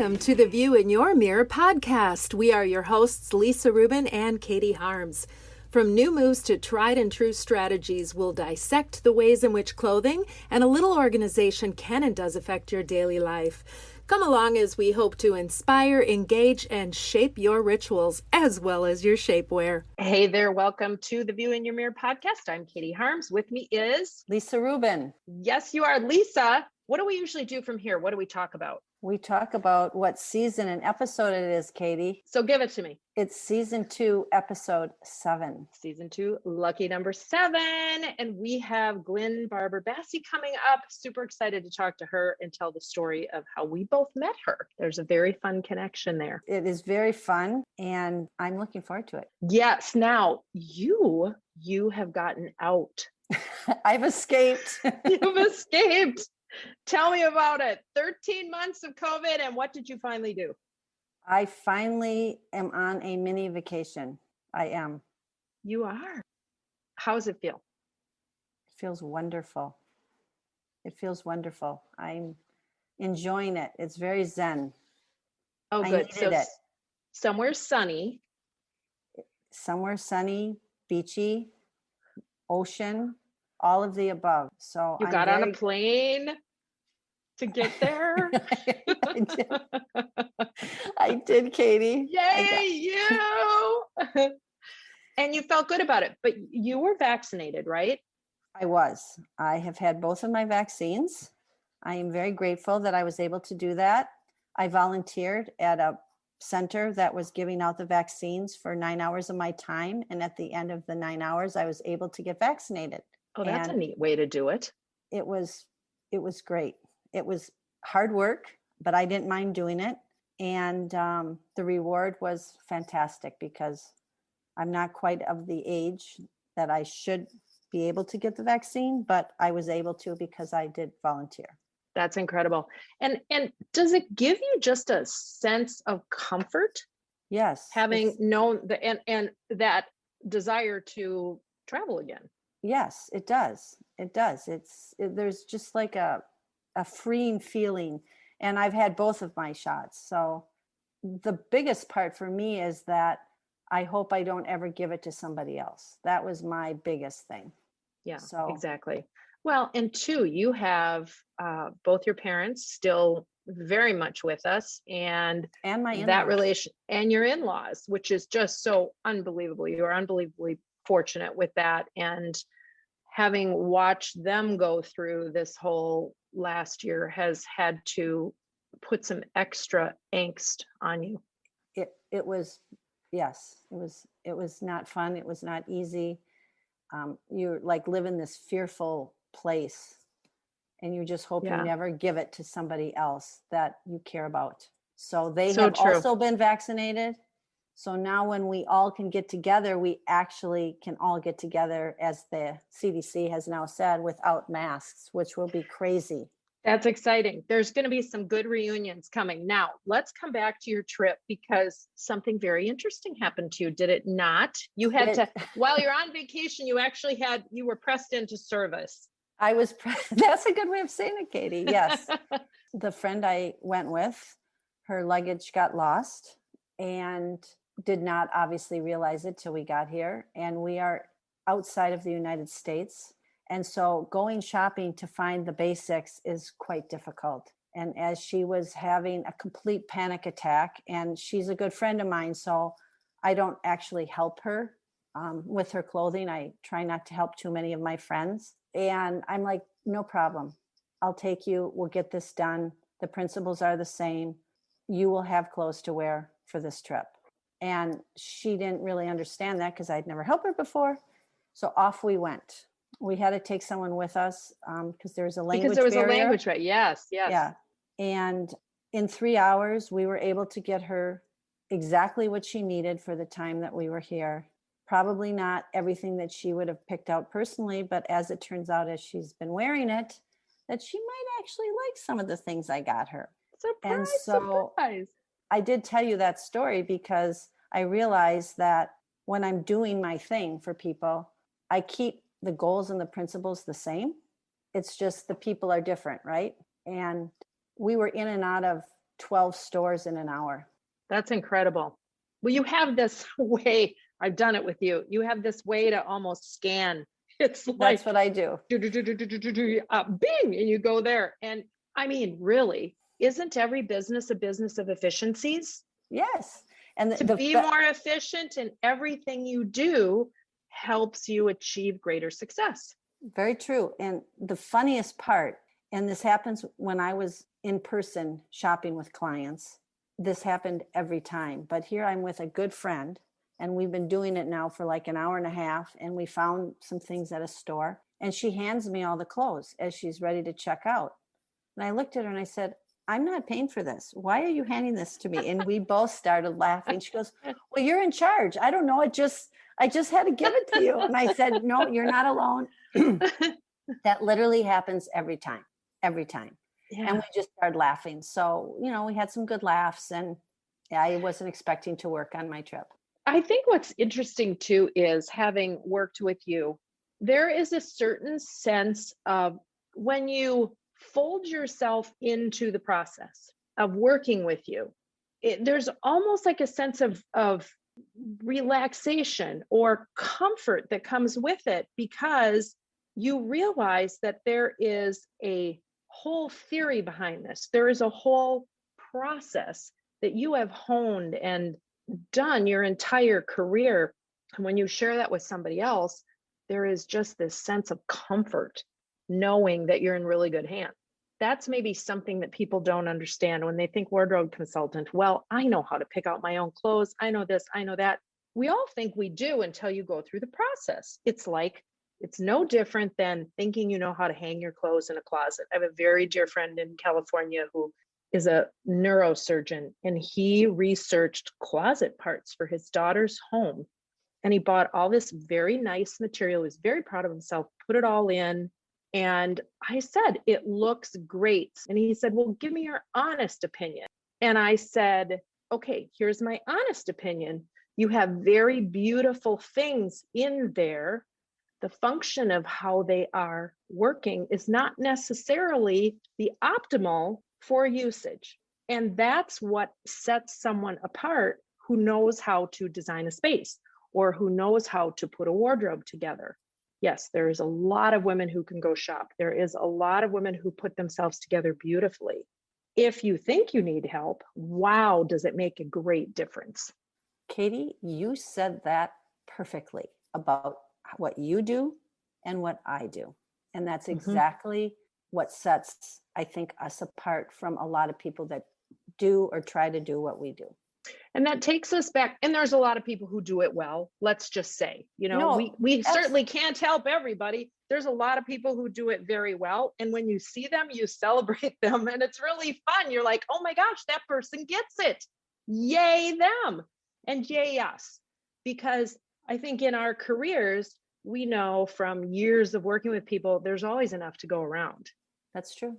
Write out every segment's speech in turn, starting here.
Welcome to the View in Your Mirror podcast. We are your hosts, Lisa Rubin and Katie Harms. From new moves to tried and true strategies, we'll dissect the ways in which clothing and a little organization can and does affect your daily life. Come along as we hope to inspire, engage, and shape your rituals as well as your shapewear. Hey there, welcome to the View in Your Mirror podcast. I'm Katie Harms. With me is Lisa Rubin. Yes, you are. Lisa, what do we usually do from here? What do we talk about? We talk about what season and episode it is, Katie. So give it to me. It's season 2, episode 7. Season 2, lucky number 7. And we have Glynne Barber Bassi coming up. Super excited to talk to her and tell the story of how we both met her. There's a very fun connection there. It is very fun, and I'm looking forward to it. Yes. Now, you have gotten out. I've escaped. You've escaped. Tell me about it. 13 months of COVID, and what did you finally do? I finally am on a mini vacation. I am. You are. How does it feel? It feels wonderful. It feels wonderful. I'm enjoying it. It's very zen. Oh, I good. needed it. Somewhere sunny. Somewhere sunny, beachy, ocean, all of the above. So you got on a plane to get there. I did, Katie. Yay, you! And you felt good about it, but you were vaccinated, right? I was. I have had both of my vaccines. I am very grateful that I was able to do that. I volunteered at a center that was giving out the vaccines for 9 hours of my time. And at the end of the 9 hours, I was able to get vaccinated. Oh, that's a neat way to do it. It was great. It was hard work, but I didn't mind doing it. And the reward was fantastic because I'm not quite of the age that I should be able to get the vaccine, but I was able to because I did volunteer. That's incredible. And does it give you just a sense of comfort? Yes. Having known and that desire to travel again? Yes, it does. It does. There's just like a freeing feeling. And I've had both of my shots. So the biggest part for me is that I hope I don't ever give it to somebody else. That was my biggest thing. Yeah, so exactly. Well, and two, you have both your parents still very much with us, and my in-laws. That relation and your in-laws, which is just so unbelievable. You are unbelievably fortunate with that, and having watched them go through this whole last year has had to put some extra angst on you. It was, yes, it was not fun. It was not easy. You like live in this fearful place, and you just hope you never give it to somebody else that you care about. So they have also been vaccinated. So now when we all can get together, we actually can all get together, as the CDC has now said, without masks, which will be crazy. That's exciting. There's going to be some good reunions coming. Now, let's come back to your trip, because something very interesting happened to you, did it not? You had to, while you're on vacation, you were pressed into service. That's a good way of saying it, Katie. Yes. The friend I went with, her luggage got lost and did not obviously realize it till we got here. And we are outside of the United States. And so going shopping to find the basics is quite difficult. And as she was having a complete panic attack, and she's a good friend of mine, so I don't actually help her with her clothing. I try not to help too many of my friends. And I'm like, no problem. I'll take you. We'll get this done. The principles are the same. You will have clothes to wear for this trip. And she didn't really understand that because I'd never helped her before. So off we went. We had to take someone with us because there was a language barrier. Because there was a language barrier. Yes. Yeah. And in 3 hours, we were able to get her exactly what she needed for the time that we were here. Probably not everything that she would have picked out personally, but as it turns out, as she's been wearing it, that she might actually like some of the things I got her. Surprise. I did tell you that story because I realized that when I'm doing my thing for people, I keep the goals and the principles the same. It's just the people are different, right? And we were in and out of 12 stores in an hour. That's incredible. Well, you have this way, I've done it with you. You have this way to almost scan. It's like, That's what I do. bing, and you go there. And I mean, really, isn't every business a business of efficiencies? Yes. And To be more efficient in everything you do helps you achieve greater success. very true. And the funniest part, and this happens when I was in person shopping with clients, this happened every time. But here I'm with a good friend, and we've been doing it now for like an hour and a half, and we found some things at a store, and she hands me all the clothes as she's ready to check out. And I looked at her and I said, I'm not paying for this. Why are you handing this to me? And we both started laughing. She goes, well, you're in charge. I don't know. I just had to give it to you. And I said, no, you're not alone. That literally happens every time. Yeah. And we just started laughing. So, we had some good laughs, and I wasn't expecting to work on my trip. I think what's interesting too is, having worked with you, there is a certain sense of when you fold yourself into the process of working with you, there's almost like a sense of relaxation or comfort that comes with it, because you realize that there is a whole theory behind this. There is a whole process that you have honed and done your entire career. And when you share that with somebody else, there is just this sense of comfort knowing that you're in really good hands. That's maybe something that people don't understand when they think wardrobe consultant. Well, I know how to pick out my own clothes. I know this, I know that. We all think we do until you go through the process. It's no different than thinking you know how to hang your clothes in a closet. I have a very dear friend in California who is a neurosurgeon, and he researched closet parts for his daughter's home. And he bought all this very nice material. He was very proud of himself, put it all in. And I said, it looks great. And he said, well, give me your honest opinion. And I said, okay, here's my honest opinion. You have very beautiful things in there. The function of how they are working is not necessarily the optimal for usage. And that's what sets someone apart who knows how to design a space, or who knows how to put a wardrobe together. Yes, there is a lot of women who can go shop. There is a lot of women who put themselves together beautifully. If you think you need help, wow, does it make a great difference. Katie, you said that perfectly about what you do and what I do. And that's exactly what sets, I think, us apart from a lot of people that do or try to do what we do. And that takes us back. And there's a lot of people who do it well. Let's just say, we certainly can't help everybody. There's a lot of people who do it very well. And when you see them, you celebrate them. And it's really fun. You're like, oh my gosh, that person gets it. Yay them. And yay us. Because I think in our careers, we know from years of working with people, there's always enough to go around. That's true.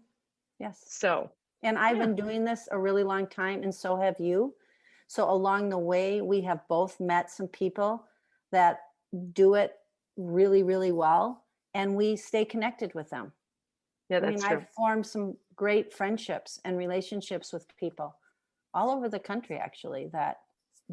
Yes. So. And I've been doing this a really long time, and so have you. So along the way, we have both met some people that do it really, really well, and we stay connected with them. Yeah, that's true. I've formed some great friendships and relationships with people all over the country, actually, that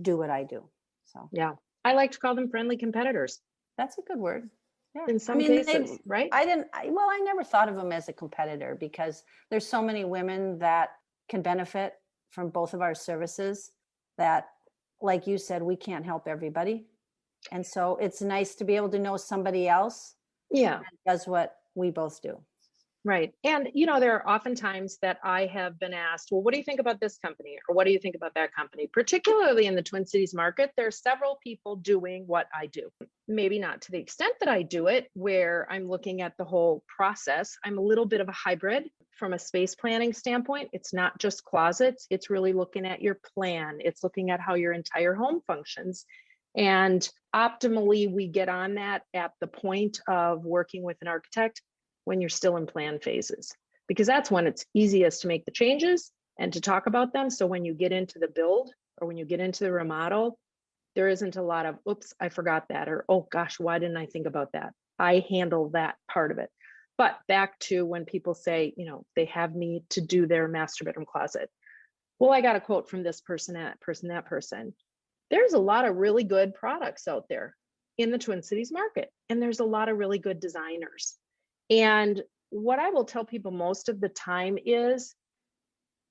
do what I do. So yeah, I like to call them friendly competitors. That's a good word. Yeah. In some cases, right? I never thought of them as a competitor, because there's so many women that can benefit from both of our services that, like you said, we can't help everybody. And so it's nice to be able to know somebody else that does what we both do. Right. And, there are often times that I have been asked, well, what do you think about this company? Or what do you think about that company? Particularly in the Twin Cities market, there are several people doing what I do. Maybe not to the extent that I do it, where I'm looking at the whole process. I'm a little bit of a hybrid from a space planning standpoint. It's not just closets. It's really looking at your plan. It's looking at how your entire home functions. And optimally, we get on that at the point of working with an architect when you're still in plan phases, because that's when it's easiest to make the changes and to talk about them. So when you get into the build, or when you get into the remodel, there isn't a lot of, oops, I forgot that, or, oh gosh, why didn't I think about that? I handle that part of it. But back to when people say, they have me to do their master bedroom closet. well, I got a quote from this person, that person, that person. There's a lot of really good products out there in the Twin Cities market, and there's a lot of really good designers. And what I will tell people most of the time is,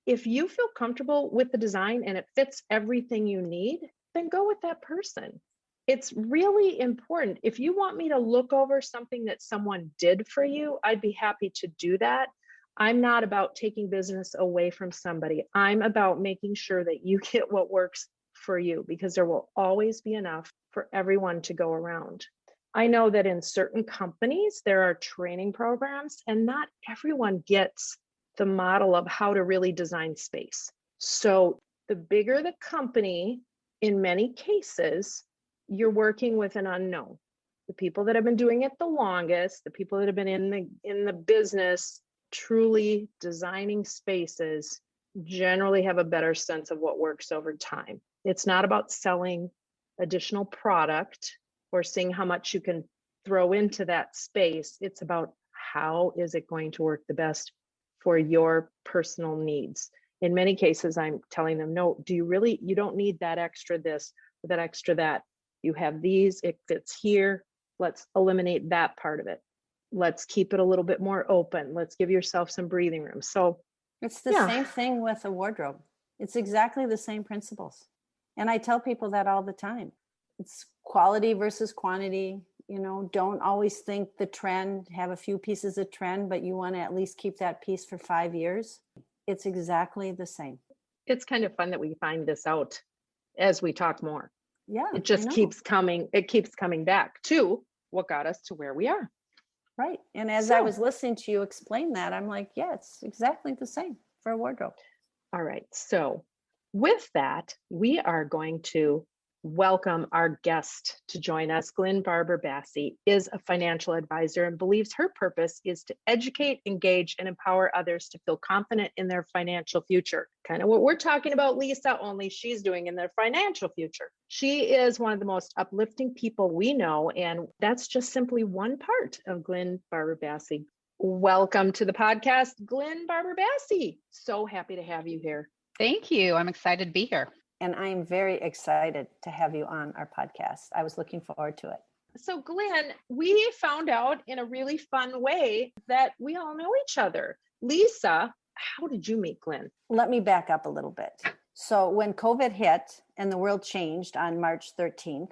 if you feel comfortable with the design and it fits everything you need, then go with that person. It's really important. If you want me to look over something that someone did for you, I'd be happy to do that. I'm not about taking business away from somebody. I'm about making sure that you get what works for you, because there will always be enough for everyone to go around. I know that in certain companies, there are training programs, and not everyone gets the model of how to really design space. So the bigger the company, in many cases, you're working with an unknown. The people that have been doing it the longest, the people that have been in the business truly designing spaces, generally have a better sense of what works over time. It's not about selling additional product or seeing how much you can throw into that space. It's about how is it going to work the best for your personal needs. In many cases, I'm telling them, no, you don't need that extra this or that extra that. You have these, it fits here. Let's eliminate that part of it. Let's keep it a little bit more open. Let's give yourself some breathing room. So it's the same thing with a wardrobe. It's exactly the same principles. And I tell people that all the time. It's quality versus quantity. Don't always think the trend, have a few pieces of trend, but you want to at least keep that piece for 5 years. It's exactly the same. It's kind of fun that we find this out as we talk more. Yeah. It just keeps coming. It keeps coming back to what got us to where we are. Right. And as I was listening to you explain that, I'm like, yeah, it's exactly the same for a wardrobe. All right. So with that, we are going to welcome our guest to join us. Glynne Barber Bassi is a financial advisor and believes her purpose is to educate, engage, and empower others to feel confident in their financial future. Kind of what we're talking about, Lisa, only she's doing in their financial future. She is one of the most uplifting people we know, and that's just simply one part of Glynne Barber Bassi. Welcome to the podcast, Glynne Barber Bassi. So happy to have you here. Thank you. I'm excited to be here. And I'm very excited to have you on our podcast. I was looking forward to it. So Glynne, we found out in a really fun way that we all know each other. Lisa, how did you meet Glynne? Let me back up a little bit. So when COVID hit and the world changed on March 13th,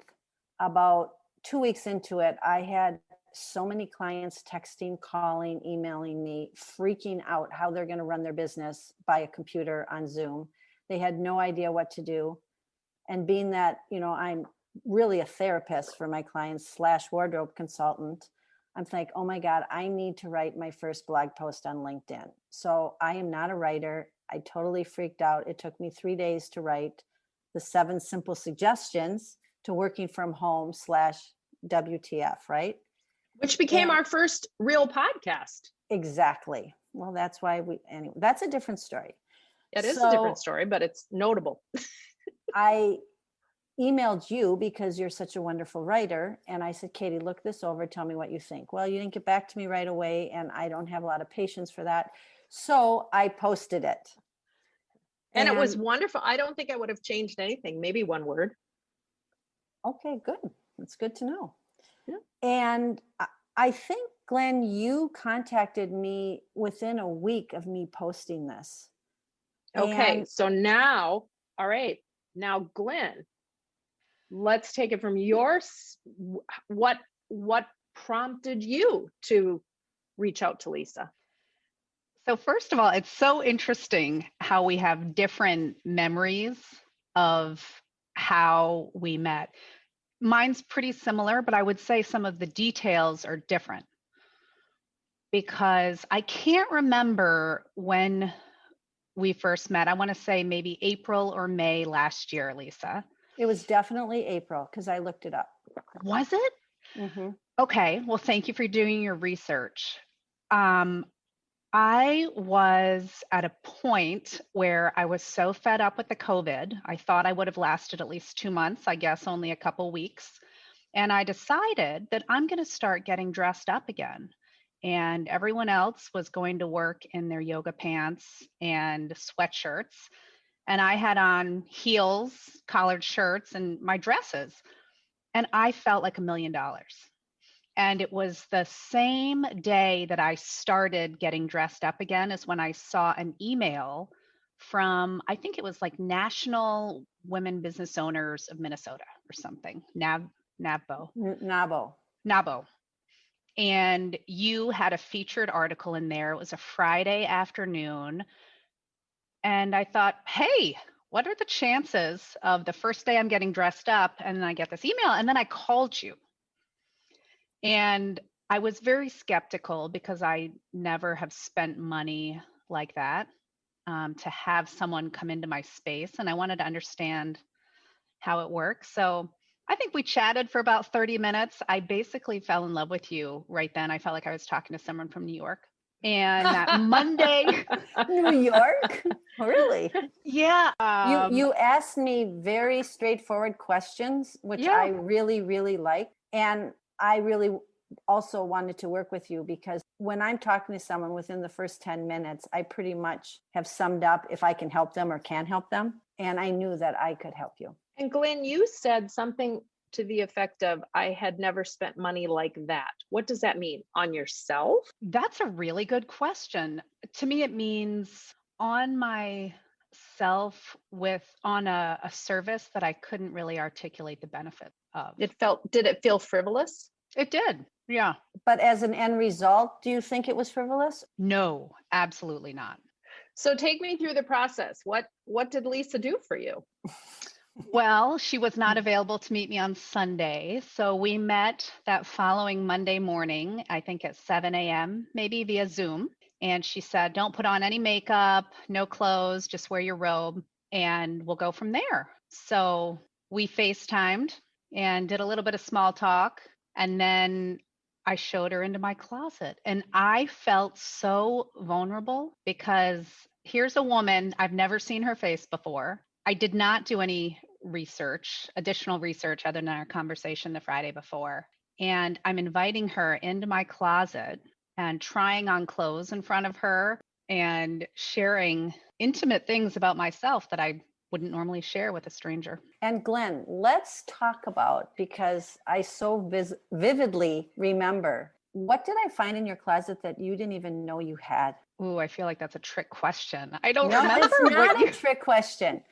about 2 weeks into it, I had so many clients texting, calling, emailing me, freaking out how they're going to run their business by a computer on Zoom. They had no idea what to do. And being that, I'm really a therapist for my clients / wardrobe consultant, I'm like, oh my God, I need to write my first blog post on LinkedIn. So I am not a writer. I totally freaked out. It took me 3 days to write the 7 simple suggestions to working from home / WTF, right? Which became our first real podcast. Exactly. Well, that's why anyway, that's a different story. It is a different story, but it's notable. I emailed you because you're such a wonderful writer. And I said, Katie, look this over. Tell me what you think. Well, you didn't get back to me right away. And I don't have a lot of patience for that. So I posted it. And it was wonderful. I don't think I would have changed anything. Maybe one word. Okay, good. That's good to know. Yeah. And I think, Glynne, you contacted me within a week of me posting this. Okay, so now, all right, now Glynne, let's take it from what prompted you to reach out to Lisa? So first of all, it's so interesting how we have different memories of how we met. Mine's pretty similar, but I would say some of the details are different because I can't remember when we first met. I want to say maybe April or May last year, Lisa. It was definitely April because I looked it up. Was it? Mm-hmm. Okay. Well, thank you for doing your research. I was at a point where I was so fed up with the COVID. I thought I would have lasted at least 2 months, I guess only a couple weeks. And I decided that I'm going to start getting dressed up again. And everyone else was going to work in their yoga pants and sweatshirts. and I had on heels, collared shirts, and my dresses. And I felt like $1,000,000. And it was the same day that I started getting dressed up again as when I saw an email from, I think it was like National Women Business Owners of Minnesota or something, NABO. NABO. And you had a featured article in there. It was a Friday afternoon. And I thought, hey, what are the chances of the first day I'm getting dressed up and then I get this email? And then I called you. And I was very skeptical because I never have spent money like that to have someone come into my space. And I wanted to understand how it works. So I think we chatted for about 30 minutes. I basically fell in love with you right then. I felt like I was talking to someone from New York. And that Monday, New York? Really? Yeah. You asked me very straightforward questions, which Yeah. I really, really like. And I really also wanted to work with you because when I'm talking to someone within the first 10 minutes, I pretty much have summed up if I can help them or can help them. And I knew that I could help you. And Glynne, you said something to the effect of, I had never spent money like that. What does that mean? On yourself? That's a really good question. To me, it means on myself on a service that I couldn't really articulate the benefit of. Did it feel frivolous? It did. Yeah. But as an end result, do you think it was frivolous? No, absolutely not. So take me through the process. What did Lisa do for you? Well, she was not available to meet me on Sunday. So we met that following Monday morning, I think at 7 a.m., maybe via Zoom. And she said, don't put on any makeup, no clothes, just wear your robe, and we'll go from there. So we FaceTimed and did a little bit of small talk. And then I showed her into my closet. And I felt so vulnerable because here's a woman, I've never seen her face before. I did not do any additional research other than our conversation the Friday before. And I'm inviting her into my closet and trying on clothes in front of her and sharing intimate things about myself that I wouldn't normally share with a stranger. And Glynne, let's talk about, because I so vividly remember, what did I find in your closet that you didn't even know you had? Ooh, I feel like that's a trick question. I don't No, remember. it's not a trick question.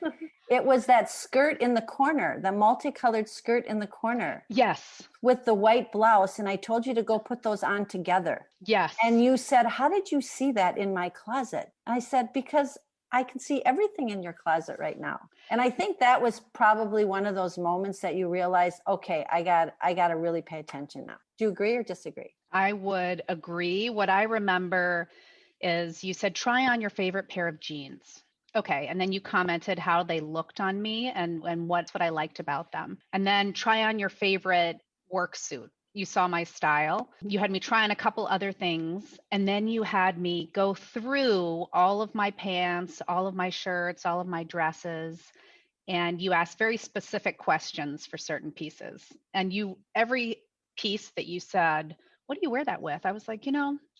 It was that skirt in the corner, the multicolored skirt in the corner. Yes. With the white blouse. And I told you to go put those on together. Yes. And you said, how did you see that in my closet? I said, because I can see everything in your closet right now. And I think that was probably one of those moments that you realized, okay, I got to really pay attention now. Do you agree or disagree? I would agree. What I remember is you said, try on your favorite pair of jeans. Okay. And then you commented how they looked on me and what I liked about them. And then try on your favorite work suit. You saw my style. You had me try on a couple other things. And then you had me go through all of my pants, all of my shirts, all of my dresses. And you asked very specific questions for certain pieces. And every piece that you said, what do you wear that with? I was like,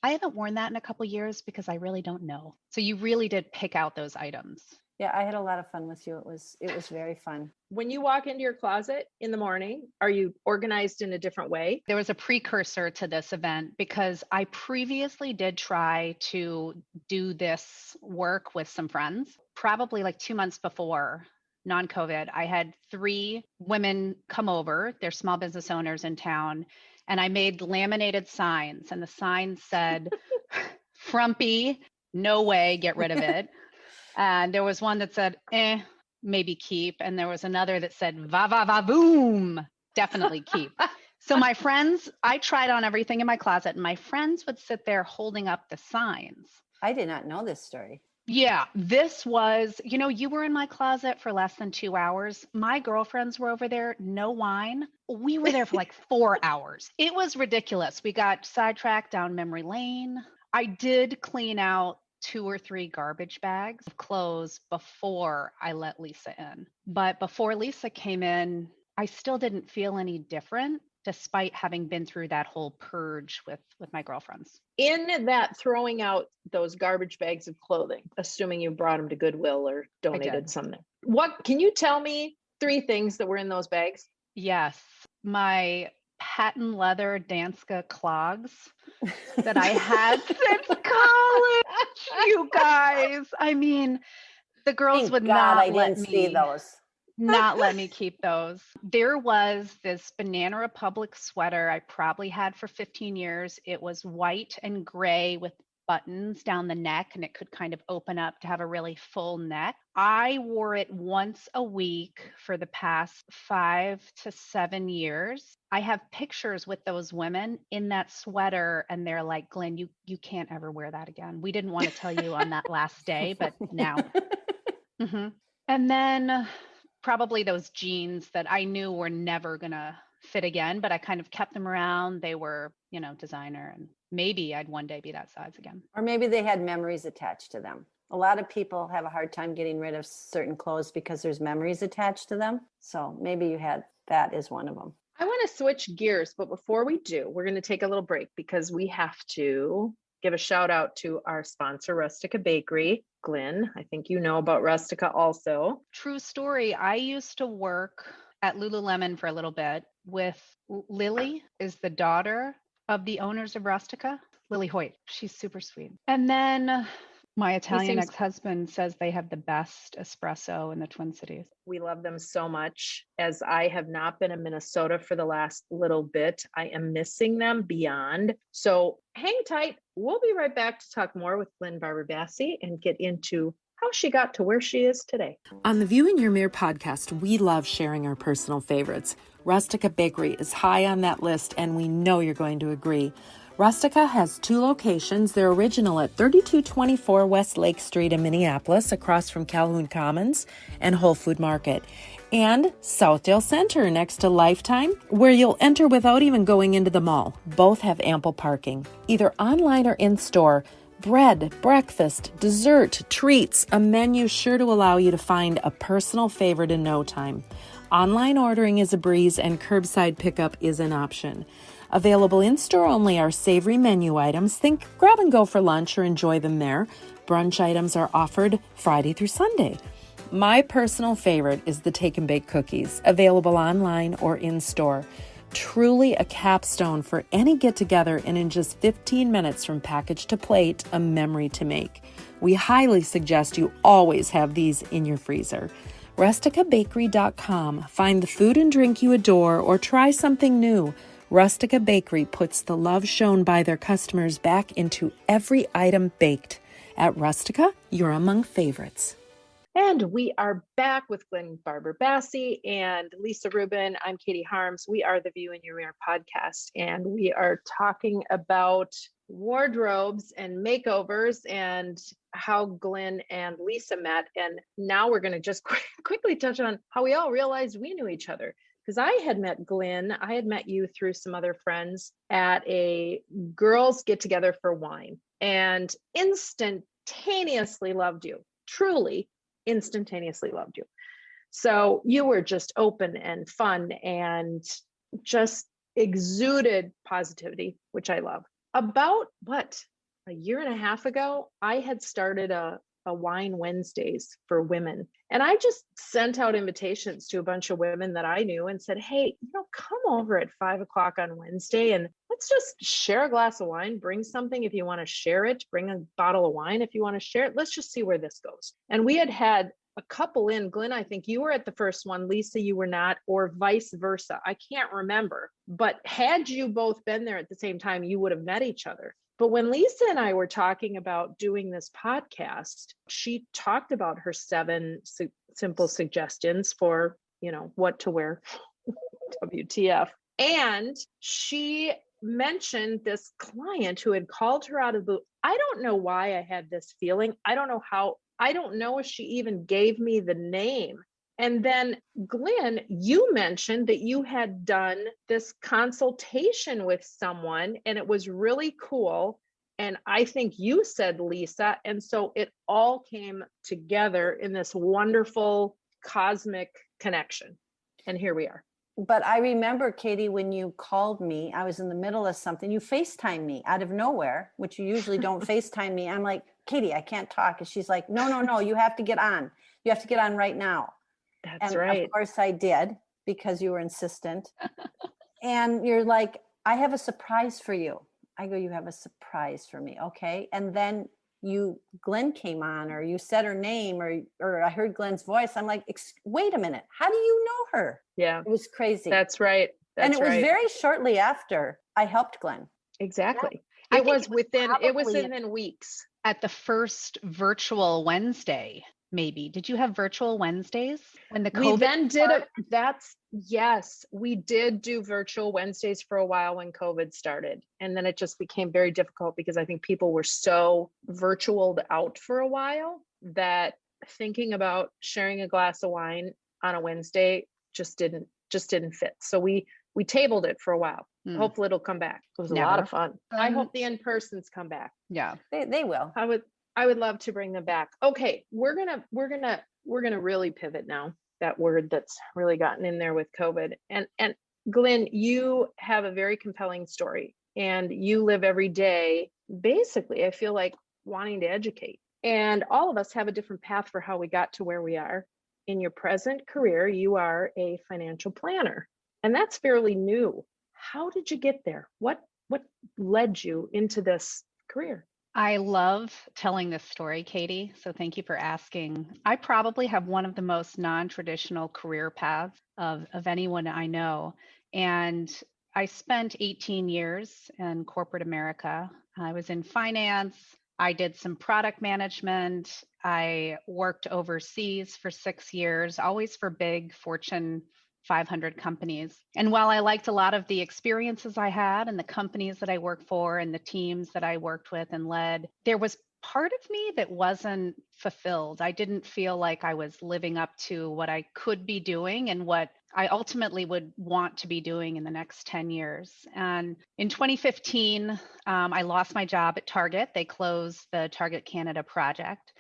I haven't worn that in a couple years because I really don't know. So you really did pick out those items. Yeah, I had a lot of fun with you. It was very fun. When you walk into your closet in the morning, are you organized in a different way? There was a precursor to this event because I previously did try to do this work with some friends, probably like 2 months before non-COVID. I had 3 women come over. They're small business owners in town. And I made laminated signs, and the sign said, frumpy, no way, get rid of it. And there was one that said, maybe keep. And there was another that said, va, va, va, boom, definitely keep. So my friends, I tried on everything in my closet, and my friends would sit there holding up the signs. I did not know this story. Yeah, this was, you were in my closet for less than 2 hours. My girlfriends were over there, no wine. We were there for like 4 hours. It was ridiculous. We got sidetracked down memory lane. I did clean out 2 or 3 garbage bags of clothes before I let Lisa in. But before Lisa came in, I still didn't feel any different. despite having been through that whole purge with my girlfriends. In that throwing out those garbage bags of clothing, assuming you brought them to Goodwill or donated something, what can you tell me 3 things that were in those bags? Yes, my patent leather Danska clogs that I had since college, you guys. I mean, the girls Thank would God not I let didn't see me those. not let me keep those. There was this Banana Republic sweater I probably had for 15 years. It was white and gray with buttons down the neck, and it could kind of open up to have a really full neck. I wore it once a week for the past 5 to 7 years. I have pictures with those women in that sweater, and they're like, Glynne, you can't ever wear that again. We didn't want to tell you on that last day, but now. Mm-hmm. And then probably those jeans that I knew were never going to fit again, but I kind of kept them around. They were, designer, and maybe I'd one day be that size again. Or maybe they had memories attached to them. A lot of people have a hard time getting rid of certain clothes because there's memories attached to them. So maybe you had that as one of them. I want to switch gears, but before we do, we're going to take a little break because we have to give a shout out to our sponsor, Rustica Bakery. Glynne, I think you know about Rustica also. True story. I used to work at Lululemon for a little bit with Lily, is the daughter of the owners of Rustica, Lily Hoyt. She's super sweet. And then my Italian ex-husband says they have the best espresso in the Twin Cities. We love them so much. As I have not been in Minnesota for the last little bit, I am missing them beyond. So hang tight. We'll be right back to talk more with Glynne Barber Bassi and get into how she got to where she is today. On the View in Your Mirror podcast, we love sharing our personal favorites. Rustica Bakery is high on that list, and we know you're going to agree. Rustica has 2 locations. They're original at 3224 West Lake Street in Minneapolis, across from Calhoun Commons and Whole Food Market, and Southdale Center next to Lifetime, where you'll enter without even going into the mall. Both have ample parking, either online or in-store. Bread, breakfast, dessert, treats, a menu sure to allow you to find a personal favorite in no time. Online ordering is a breeze, and curbside pickup is an option. Available in-store only are savory menu items. Think grab and go for lunch or enjoy them there. Brunch items are offered Friday through Sunday. My personal favorite is the Take and Bake cookies, available online or in-store. Truly a capstone for any get-together, and in just 15 minutes from package to plate, a memory to make. We highly suggest you always have these in your freezer. RusticaBakery.com. Find the food and drink you adore or try something new. Rustica Bakery puts the love shown by their customers back into every item baked. At Rustica, you're among favorites. And we are back with Glynne Barber Bassi and Lisa Rubin. I'm Katie Harms. We are the View in Your Mirror podcast, and we are talking about wardrobes and makeovers and how Glynne and Lisa met. And now we're going to just quickly touch on how we all realized we knew each other. Because I had met Glynne, I had met you through some other friends at a girls' get-together for wine, and instantaneously loved you. Truly instantaneously loved you. So you were just open and fun and just exuded positivity, which I love. About a year and a half ago, I had started a wine Wednesdays for women. And I just sent out invitations to a bunch of women that I knew and said, hey, come over at 5:00 on Wednesday and let's just share a glass of wine. Bring something if you want to share it. Bring a bottle of wine if you want to share it. Let's just see where this goes. And we had a couple in. Glynne, I think you were at the first one. Lisa, you were not, or vice versa. I can't remember. But had you both been there at the same time, you would have met each other. But when Lisa and I were talking about doing this podcast, she talked about her 7 simple suggestions for, what to wear, WTF. And she mentioned this client who had called her out of the blue. I don't know why I had this feeling. I don't know if she even gave me the name. And then Glynne, you mentioned that you had done this consultation with someone and it was really cool. And I think you said Lisa. And so it all came together in this wonderful cosmic connection. And here we are. But I remember, Katie, when you called me, I was in the middle of something. You FaceTime me out of nowhere, which you usually don't FaceTime me. I'm like, Katie, I can't talk. And she's like, no, you have to get on. You have to get on right now. That's And right. of course I did, because you were insistent. And you're like, I have a surprise for you. I go, you have a surprise for me. Okay. And then Glynne came on, or you said her name, or I heard Glenn's voice. I'm like, wait a minute. How do you know her? Yeah. It was crazy. That's right. And it was very shortly after I helped Glynne. Exactly. Yeah. It was within weeks. At the first virtual Wednesday, maybe. Did you have virtual Wednesdays when the COVID? We then did yes, we did do virtual Wednesdays for a while when COVID started. And then it just became very difficult because I think people were so virtualed out for a while that thinking about sharing a glass of wine on a Wednesday just didn't fit. So we tabled it for a while. Hopefully it'll come back. It was a lot of fun. I hope the in-persons come back. Yeah, they will. I would love to bring them back. Okay, we're gonna really pivot now. That word that's really gotten in there with COVID. And Glynne, you have a very compelling story, and you live every day, basically, I feel like, wanting to educate. And all of us have a different path for how we got to where we are. In your present career, you are a financial planner, and that's fairly new. How did you get there? What led you into this career? I love telling this story, Katie. So thank you for asking. I probably have one of the most non-traditional career paths of anyone I know. And I spent 18 years in corporate America. I was in finance. I did some product management. I worked overseas for 6 years, always for big Fortune 500 companies. And while I liked a lot of the experiences I had and the companies that I worked for and the teams that I worked with and led, there was part of me that wasn't fulfilled. I didn't feel like I was living up to what I could be doing and what I ultimately would want to be doing in the next 10 years. And in 2015, I lost my job at Target. They closed the Target Canada project.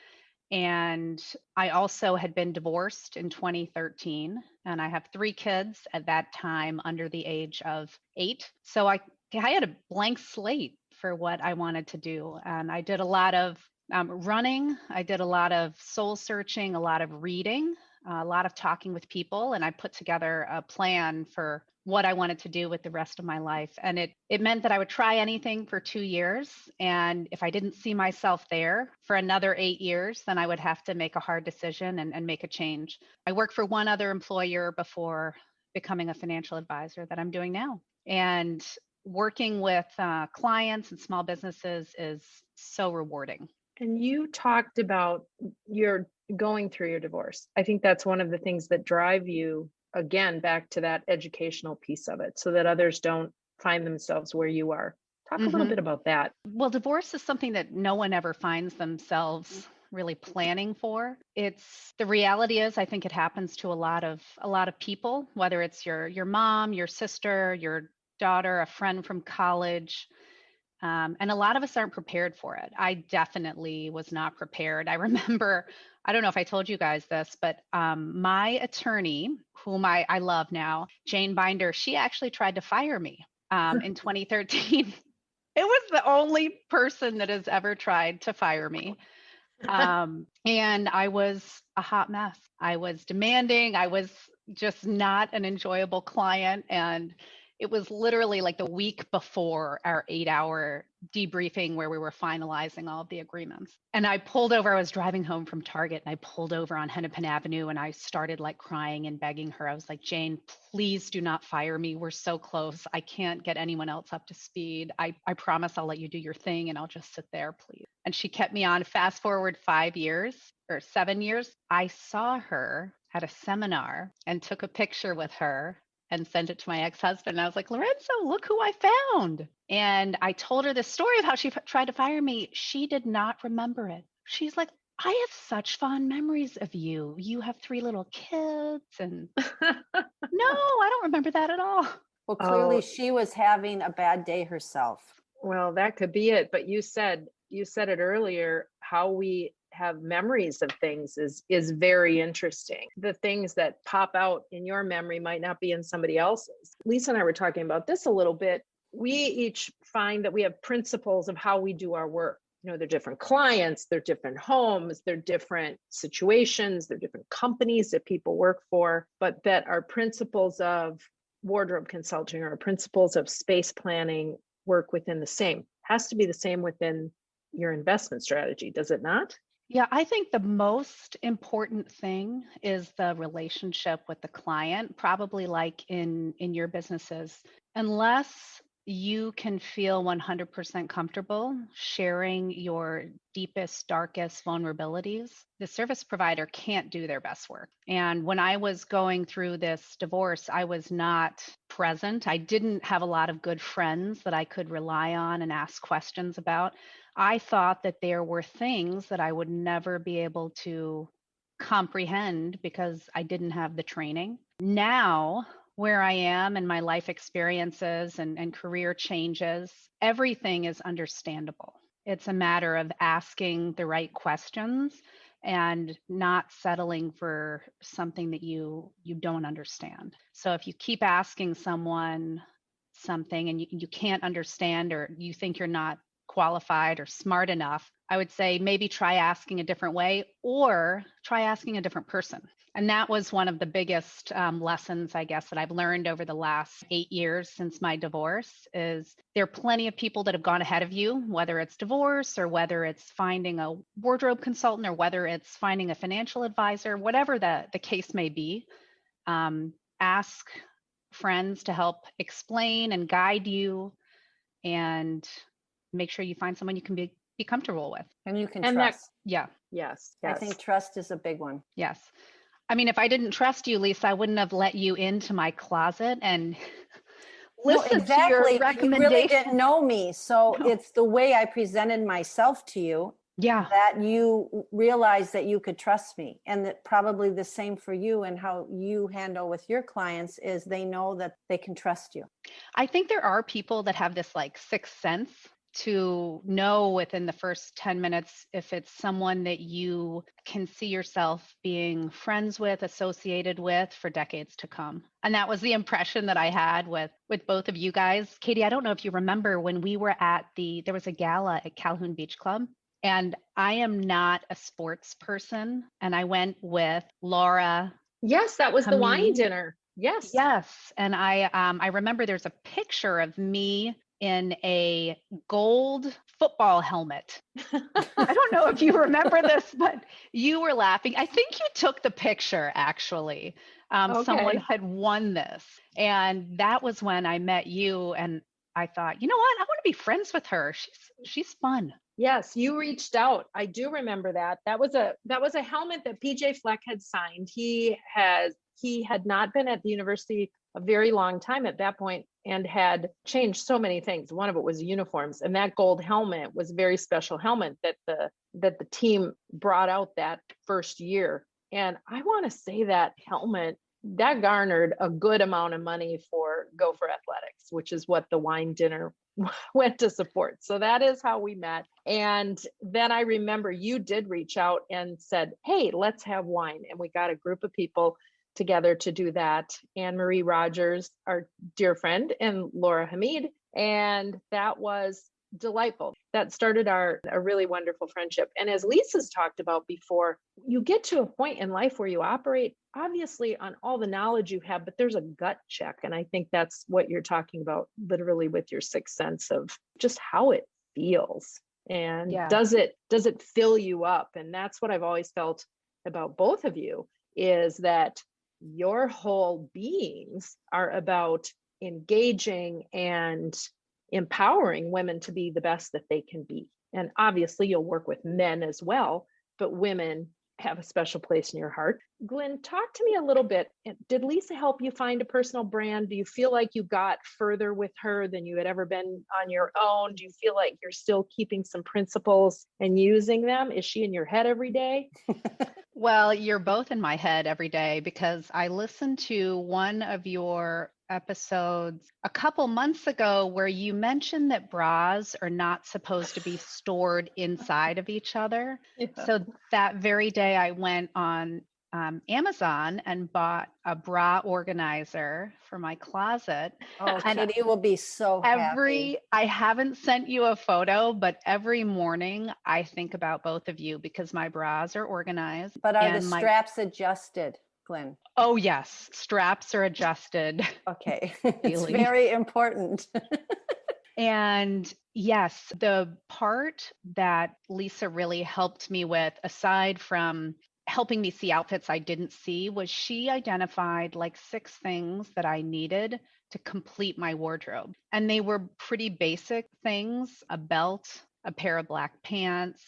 And I also had been divorced in 2013, and I have 3 kids at that time under the age of 8. So I had a blank slate for what I wanted to do. And I did a lot of running. I did a lot of soul searching, a lot of reading, a lot of talking with people. And I put together a plan for what I wanted to do with the rest of my life. And it meant that I would try anything for 2 years. And if I didn't see myself there for another 8 years, then I would have to make a hard decision and make a change. I worked for one other employer before becoming a financial advisor that I'm doing now. And working with clients and small businesses is so rewarding. And you talked about your going through your divorce. I think that's one of the things that drive you, again, back to that educational piece of it, so that others don't find themselves where you are. Talk a little bit about that. Well, divorce is something that no one ever finds themselves really planning for. It's the reality is, I think it happens to a lot of people, whether it's your mom, your sister, your daughter, a friend from college. And a lot of us aren't prepared for it. I definitely was not prepared. I remember, I don't know if I told you guys this, but my attorney, whom I love now, Jane Binder, she actually tried to fire me in 2013. It was the only person that has ever tried to fire me. And I was a hot mess. I was demanding. I was just not an enjoyable client. And it was literally like the week before our 8-hour debriefing where we were finalizing all of the agreements. And I pulled over, I was driving home from Target, and I pulled over on Hennepin Avenue, and I started like crying and begging her. I was like, Jane, please do not fire me. We're so close. I can't get anyone else up to speed. I promise I'll let you do your thing and I'll just sit there, please. And she kept me on. Fast forward 5 years or 7 years, I saw her at a seminar and took a picture with her and sent it to my ex-husband. And I was like, Lorenzo, look who I found. And I told her this story of how she tried to fire me. She did not remember it. She's like, I have such fond memories of you. You have 3 little kids. And no, I don't remember that at all. Well, clearly she was having a bad day herself. Well, that could be it. But you said it earlier, how we have memories of things is very interesting. The things that pop out in your memory might not be in somebody else's. Lisa and I were talking about this a little bit. We each find that we have principles of how we do our work. They're different clients, they're different homes, they're different situations, they're different companies that people work for, but that our principles of wardrobe consulting or our principles of space planning work within the same. Has to be the same within your investment strategy, does it not? Yeah, I think the most important thing is the relationship with the client, probably like in your businesses. Unless you can feel 100% comfortable sharing your deepest, darkest vulnerabilities, the service provider can't do their best work. And when I was going through this divorce, I was not present. I didn't have a lot of good friends that I could rely on and ask questions about. I thought that there were things that I would never be able to comprehend because I didn't have the training. Now, where I am and my life experiences and career changes, everything is understandable. It's a matter of asking the right questions and not settling for something that you don't understand. So if you keep asking someone something and you can't understand, or you think you're not qualified or smart enough, I would say maybe try asking a different way or try asking a different person. And that was one of the biggest lessons, I guess, that I've learned over the last 8 years since my divorce is there are plenty of people that have gone ahead of you, whether it's divorce or whether it's finding a wardrobe consultant or whether it's finding a financial advisor, whatever the case may be. Ask friends to help explain and guide you, and make sure you find someone you can be comfortable with. And you can And trust. Yes. I think trust is a big one. Yes. I mean, if I didn't trust you, Lisa, I wouldn't have let you into my closet and listen to your recommendation. You really didn't know me. So It's the way I presented myself to you. Yeah. That you realized that you could trust me. And that probably the same for you, and how you handle with your clients is they know that they can trust you. I think there are people that have this like sixth sense to know within the first 10 minutes if it's someone that you can see yourself being friends with, associated with for decades to come. And that was the impression that I had with both of you guys. Katie, I don't know if you remember when we were at there was a gala at Calhoun Beach Club. And I am not a sports person. And I went with Laura. Yes, that was Hamid. The wine dinner. Yes. Yes. And I remember there's a picture of me in a gold football helmet. I don't know if you remember this, but you were laughing. I think you took the picture, actually. Okay. Someone had won this. And that was when I met you. And I thought, you know what? I want to be friends with her. She's fun. Yes, you reached out. I do remember that. That was a helmet that PJ Fleck had signed. He had not been at the university a very long time at that point and had changed so many things. One of it was uniforms, and that gold helmet was a very special helmet that the team brought out that first year. And I want to say that helmet that garnered a good amount of money for Gopher Athletics, which is what the wine dinner went to support. So that is how we met. And then I remember you did reach out and said, hey, let's have wine. And we got a group of people together to do that. Anne Marie Rogers, our dear friend, and Laura Hamid. And that was delightful. That started a really wonderful friendship. And as Lisa's talked about before, you get to a point in life where you operate obviously on all the knowledge you have, but there's a gut check. And I think that's what you're talking about, literally with your sixth sense of just how it feels. And does it fill you up? And that's what I've always felt about both of you, is that your whole beings are about engaging and empowering women to be the best that they can be. And obviously you'll work with men as well, but women have a special place in your heart. Glynne, talk to me a little bit. Did Lisa help you find a personal brand? Do you feel like you got further with her than you had ever been on your own? Do you feel like you're still keeping some principles and using them? Is she in your head every day? Well, you're both in my head every day, because I listened to one of your episodes a couple months ago where you mentioned that bras are not supposed to be stored inside of each other. Yeah. So that very day I went on Amazon and bought a bra organizer for my closet. Oh, And Katie will be so happy. I haven't sent you a photo, but every morning I think about both of you because my bras are organized. But are the and straps adjusted, Glynne? Oh, yes. Straps are adjusted. Okay. It's Daily. very important. And yes, the part that Lisa really helped me with, aside from helping me see outfits I didn't see, was she identified like 6 things that I needed to complete my wardrobe. And they were pretty basic things: a belt, a pair of black pants,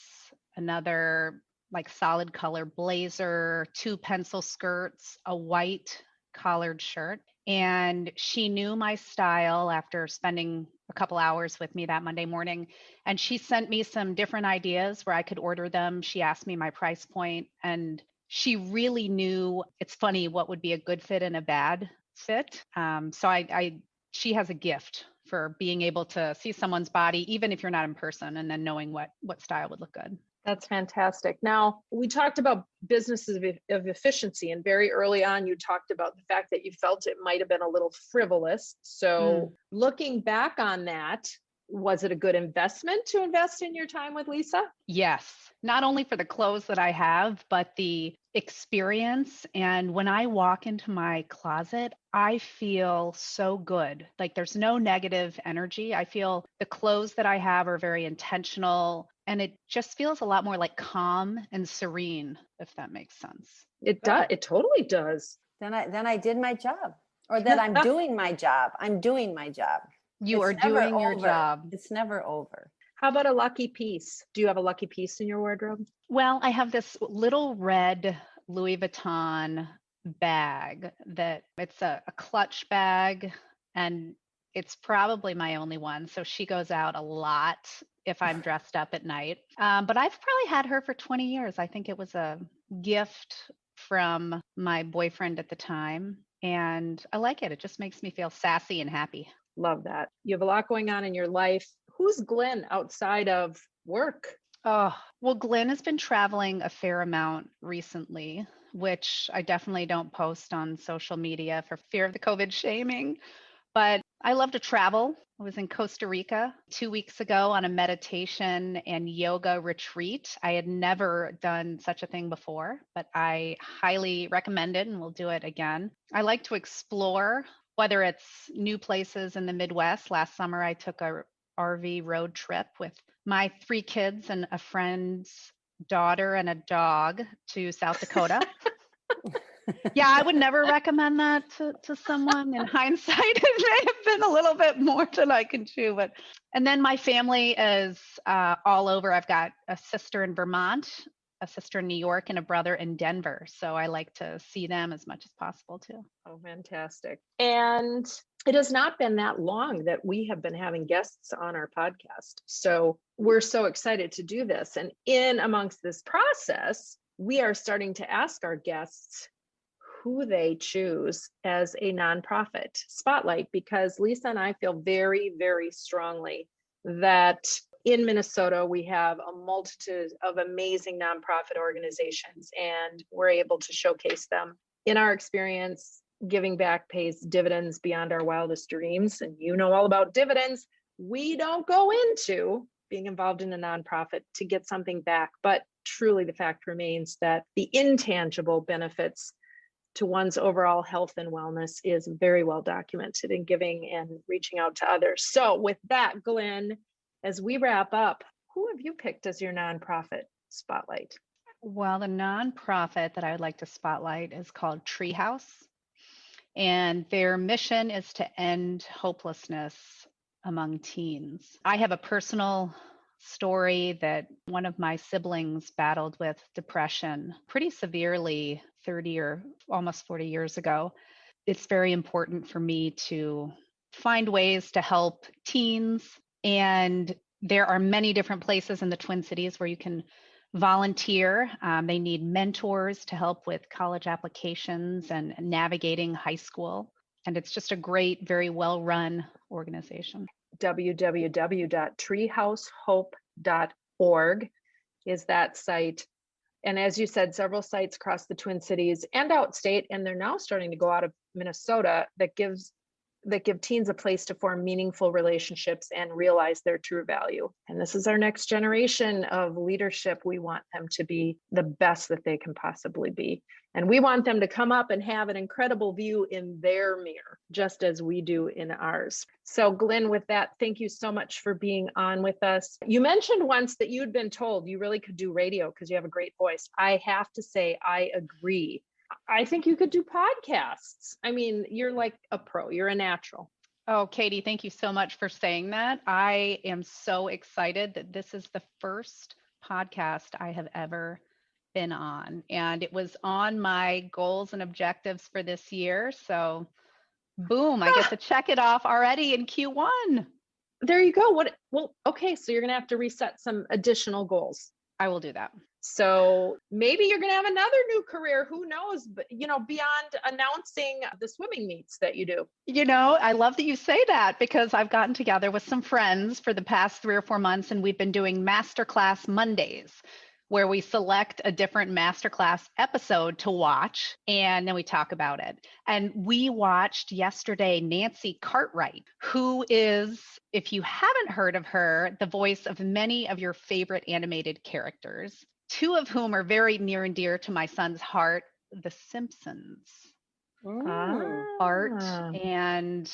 another like solid color blazer, 2 pencil skirts, a white collared shirt. And she knew my style after spending a couple hours with me that Monday morning. And she sent me some different ideas where I could order them. She asked me my price point, and she really knew, it's funny, what would be a good fit and a bad fit. She has a gift for being able to see someone's body, even if you're not in person, and then knowing what style would look good. That's fantastic. Now, we talked about businesses of efficiency, and very early on, you talked about the fact that you felt it might have been a little frivolous. So looking back on that, was it a good investment to invest in your time with Lisa? Yes, not only for the clothes that I have, but the experience. And when I walk into my closet, I feel so good. Like there's no negative energy. I feel the clothes that I have are very intentional, and it just feels a lot more like calm and serene, if that makes sense. It does. It totally does. Then I did my job, or that I'm doing my job. I'm doing my job. You are It's never doing your over. job. It's never over. How about a lucky piece? Do you have a lucky piece in your wardrobe? Well, I have this little red Louis Vuitton bag that it's a clutch bag, and it's probably my only one. So she goes out a lot if I'm dressed up at night. But I've probably had her for 20 years. I think it was a gift from my boyfriend at the time, and I like it. It just makes me feel sassy and happy. Love that. You have a lot going on in your life. Who's Glynne outside of work? Oh, well, Glynne has been traveling a fair amount recently, which I definitely don't post on social media for fear of the COVID shaming. But I love to travel. I was in Costa Rica 2 weeks ago on a meditation and yoga retreat. I had never done such a thing before, but I highly recommend it and will do it again. I like to explore, whether it's new places in the Midwest. Last summer, I took a RV road trip with my 3 kids and a friend's daughter and a dog to South Dakota. Yeah, I would never recommend that to someone. In hindsight, it may have been a little bit more than I can chew. And then my family is all over. I've got a sister in Vermont, a sister in New York, and a brother in Denver. So I like to see them as much as possible too. Oh, fantastic. And it has not been that long that we have been having guests on our podcast. So we're so excited to do this. And in amongst this process, we are starting to ask our guests who they choose as a nonprofit spotlight, because Lisa and I feel very, very strongly that in Minnesota, we have a multitude of amazing nonprofit organizations, and we're able to showcase them. In our experience, giving back pays dividends beyond our wildest dreams. And you know all about dividends. We don't go into being involved in a nonprofit to get something back, but truly the fact remains that the intangible benefits to one's overall health and wellness is very well documented in giving and reaching out to others. So with that, Glynne, as we wrap up, who have you picked as your nonprofit spotlight? Well, the nonprofit that I would like to spotlight is called Treehouse, and their mission is to end hopelessness among teens. I have a personal story that one of my siblings battled with depression pretty severely 30 or almost 40 years ago. It's very important for me to find ways to help teens, and there are many different places in the Twin Cities where you can volunteer. They need mentors to help with college applications and navigating high school. And it's just a great, very well-run organization. www.treehousehope.org is that site. And as you said, several sites across the Twin Cities and outstate, and they're now starting to go out of Minnesota that give teens a place to form meaningful relationships and realize their true value. And this is our next generation of leadership. We want them to be the best that they can possibly be. And we want them to come up and have an incredible view in their mirror, just as we do in ours. So Glynne, with that, thank you so much for being on with us. You mentioned once that you'd been told you really could do radio because you have a great voice. I have to say, I agree. I think you could do podcasts. I mean, you're like a pro, you're a natural. Oh, Katie, thank you so much for saying that. I am so excited that this is the first podcast I have ever been on. And it was on my goals and objectives for this year. So boom, I get to check it off already in Q1. There you go. Well, okay, so you're going to have to reset some additional goals. I will do that. So maybe you're going to have another new career. Who knows? But, beyond announcing the swimming meets that you do. I love that you say that because I've gotten together with some friends for the past 3 or 4 months, and we've been doing Masterclass Mondays, where we select a different masterclass episode to watch, and then we talk about it. And we watched yesterday Nancy Cartwright, who is, if you haven't heard of her, the voice of many of your favorite animated characters, 2 of whom are very near and dear to my son's heart, The Simpsons. Art and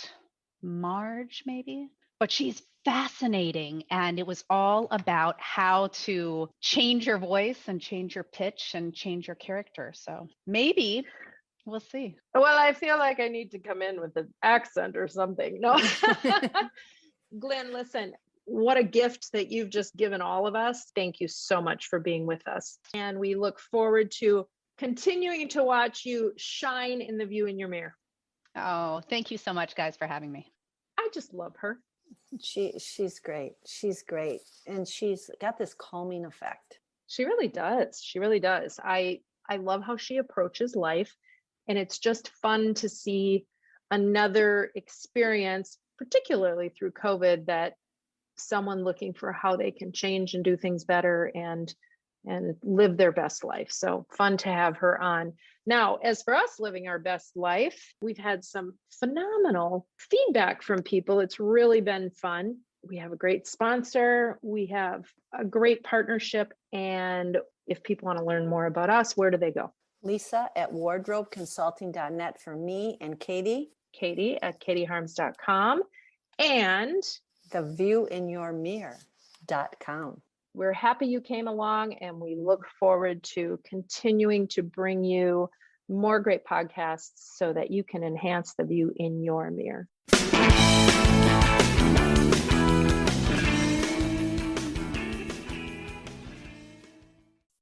Marge, maybe? But she's fascinating. And it was all about how to change your voice and change your pitch and change your character. So maybe we'll see. Well, I feel like I need to come in with an accent or something. No. Glynne, listen, what a gift that you've just given all of us. Thank you so much for being with us. And we look forward to continuing to watch you shine in the view in your mirror. Oh, thank you so much, guys, for having me. I just love her. She's great. She's great. And she's got this calming effect. She really does. She really does. I love how she approaches life. And it's just fun to see another experience, particularly through COVID, that someone looking for how they can change and do things better and live their best life. So fun to have her on. Now, as for us living our best life, we've had some phenomenal feedback from people. It's really been fun. We have a great sponsor. We have a great partnership. And if people want to learn more about us, where do they go? Lisa at wardrobeconsulting.net for me and Katie. Katie at katieharms.com. And theviewinyourmirror.com. We're happy you came along, and we look forward to continuing to bring you more great podcasts so that you can enhance the view in your mirror.